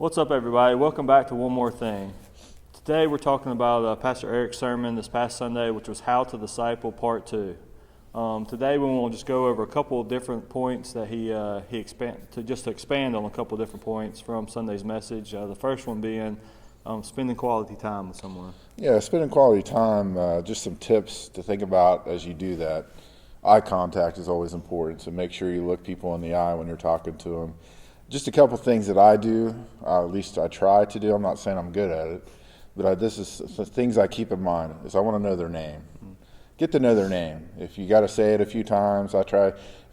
What's up, everybody? Welcome back to One More Thing. Today we're talking about Pastor Eric's sermon this past Sunday, which was How to Disciple Part 2. Today we will just go over a couple of different points that he expand on a couple of different points from Sunday's message. The first one being spending quality time with someone. Yeah, spending quality time, just some tips to think about as you do that. Eye contact is always important, so make sure you look people in the eye when you're talking to them. Just a couple things that I do, at least I try to do. I'm not saying I'm good at it, but this is the things I keep in mind is I want to know their name. Get to know their name. If you got to say it a few times, if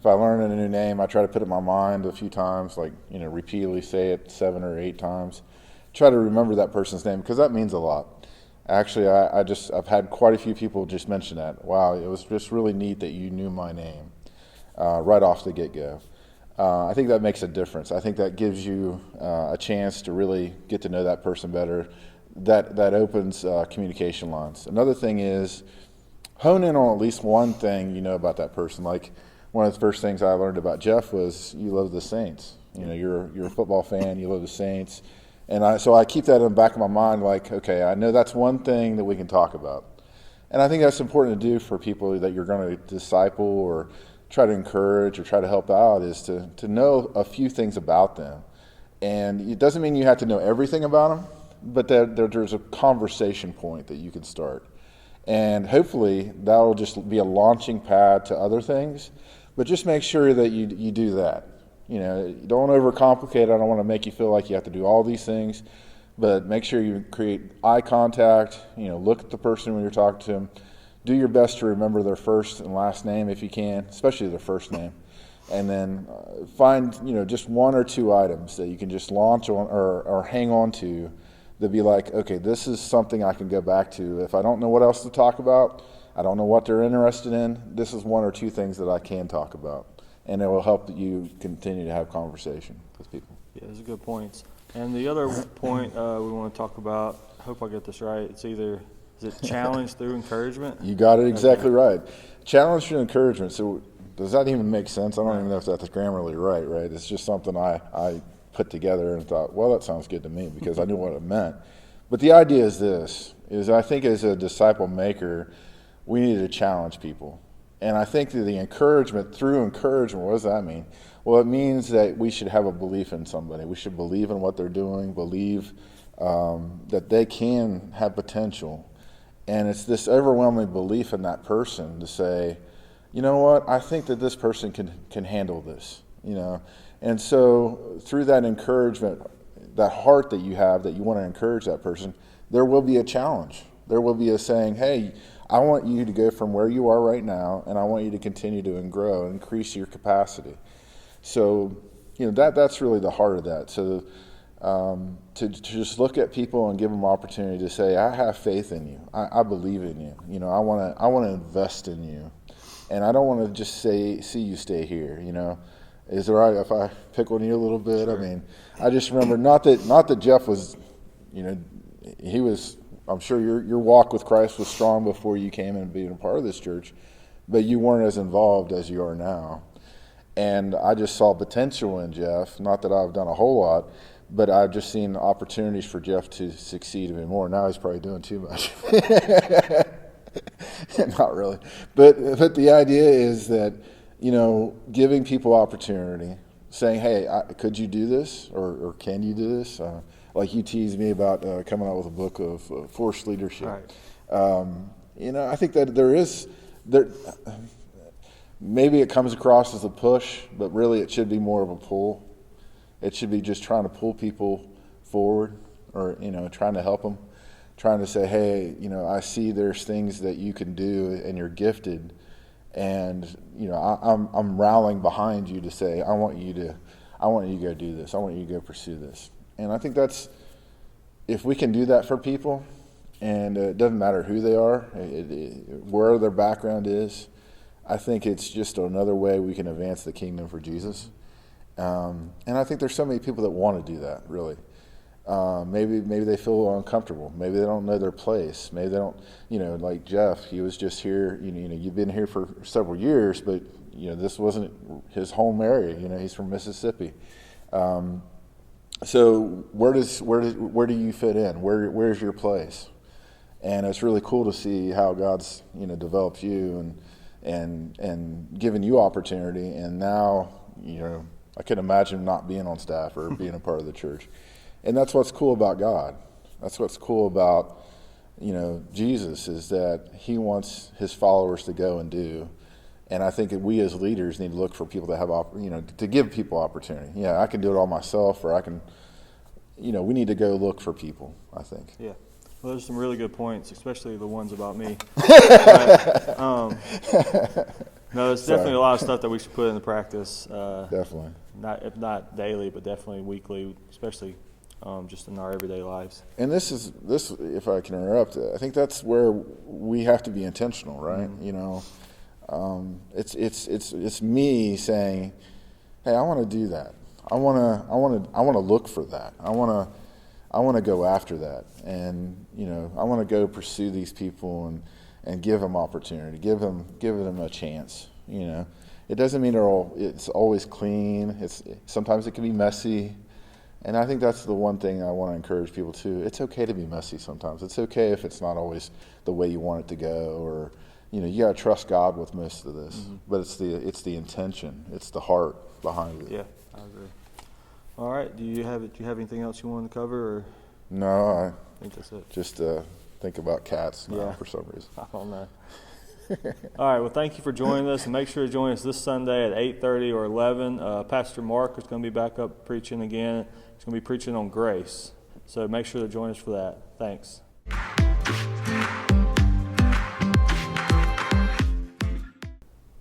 I learn a new name, I try to put it in my mind a few times, repeatedly say it 7 or 8 times. Try to remember that person's name because that means a lot. Actually, I've had quite a few people just mention that. Wow, it was just really neat that you knew my name right off the get-go. I think that makes a difference. I think that gives you a chance to really get to know that person better. That opens communication lines. Another thing is hone in on at least one thing you know about that person. Like one of the first things I learned about Jeff was you love the Saints. You know, you're a football fan, you love the Saints. And so I keep that in the back of my mind, like, okay, I know that's one thing that we can talk about. And I think that's important to do for people that you're going to disciple or try to encourage or try to help out is to know a few things about them. And it doesn't mean you have to know everything about them, but there's a conversation point that you can start. And hopefully that'll just be a launching pad to other things, but just make sure that you do that. You know, don't overcomplicate it. I don't want to make you feel like you have to do all these things, but make sure you create eye contact, look at the person when you're talking to them. Do your best to remember their first and last name if you can, especially their first name. And then find, just 1 or 2 items that you can just launch on or hang on to that be like, okay, this is something I can go back to. If I don't know what else to talk about, I don't know what they're interested in, this is 1 or 2 things that I can talk about. And it will help you continue to have conversation with people. Yeah, those are good points. And the other point we want to talk about, I hope I get this right, is it challenge through encouragement? You got it exactly right. Challenge through encouragement. So does that even make sense? I don't even know if that's grammarly right? It's just something I put together and thought, well, that sounds good to me because I knew what it meant. But the idea is this, I think as a disciple maker, we need to challenge people. And I think that the encouragement, through encouragement, what does that mean? Well, it means that we should have a belief in somebody. We should believe in what they're doing, believe that they can have potential. And it's this overwhelming belief in that person to say, you know what, I think that this person can handle this, And so through that encouragement, that heart that you have that you want to encourage that person, there will be a challenge. There will be a saying, hey, I want you to go from where you are right now, and I want you to continue to grow, increase your capacity. So, that's really the heart of that. So to just look at people and give them opportunity to say, I have faith in you. I believe in you. I want to invest in you. And I don't want to just see you stay here, Is it all right if I pick on you a little bit? Sure. I mean, I just remember not that Jeff was, he was, I'm sure your walk with Christ was strong before you came and being a part of this church, but you weren't as involved as you are now. And I just saw potential in Jeff, not that I've done a whole lot, but I've just seen opportunities for Jeff to succeed even more. Now he's probably doing too much. Not really. But the idea is that, giving people opportunity, saying, hey, could you do this? Or can you do this? Like you teased me about coming out with a book of forced leadership. Right. I think that there maybe it comes across as a push, but really it should be more of a pull. It should be just trying to pull people forward or, trying to help them, trying to say, hey, I see there's things that you can do and you're gifted. And, I'm rallying behind you to say, I want you to go do this. I want you to go pursue this. And I think if we can do that for people, and it doesn't matter who they are, where their background is, I think it's just another way we can advance the kingdom for Jesus. And I think there's so many people that want to do that, really. Maybe they feel uncomfortable. Maybe they don't know their place. Maybe they don't, like Jeff, he was just here, you've been here for several years, but, this wasn't his home area. He's from Mississippi. So where do you fit in? Where's your place? And it's really cool to see how God's developed you and given you opportunity. And now I could imagine not being on staff or being a part of the church. And that's what's cool about God. That's what's cool about Jesus, is that he wants his followers to go and do. And I think that we as leaders need to look for people that have to give people opportunity. Yeah, I can do it all myself, or I can. We need to go look for people, I think. Yeah. Well, there's some really good points, especially the ones about me. But, no, there's definitely a lot of stuff that we should put into practice. Definitely. If not daily, but definitely weekly, especially just in our everyday lives. And this, if I can interrupt, I think that's where we have to be intentional, right? Mm-hmm. It's me saying, hey, I want to do that. I want to look for that. I want to go after that, and I want to go pursue these people and give them opportunity, give them a chance. It doesn't mean it's always clean. Sometimes it can be messy, and I think that's the one thing I want to encourage people to. It's okay to be messy sometimes. It's okay if it's not always the way you want it to go, or you got to trust God with most of this. Mm-hmm. But it's the intention, it's the heart behind it. Yeah, I agree. All right. Do you have anything else you wanted to cover? Or? No, I think that's it. Just think about cats now for some reason. I don't know. All right. Well, thank you for joining us, and make sure to join us this Sunday at 8:30 or 11. Pastor Mark is going to be back up preaching again. He's going to be preaching on grace. So make sure to join us for that. Thanks.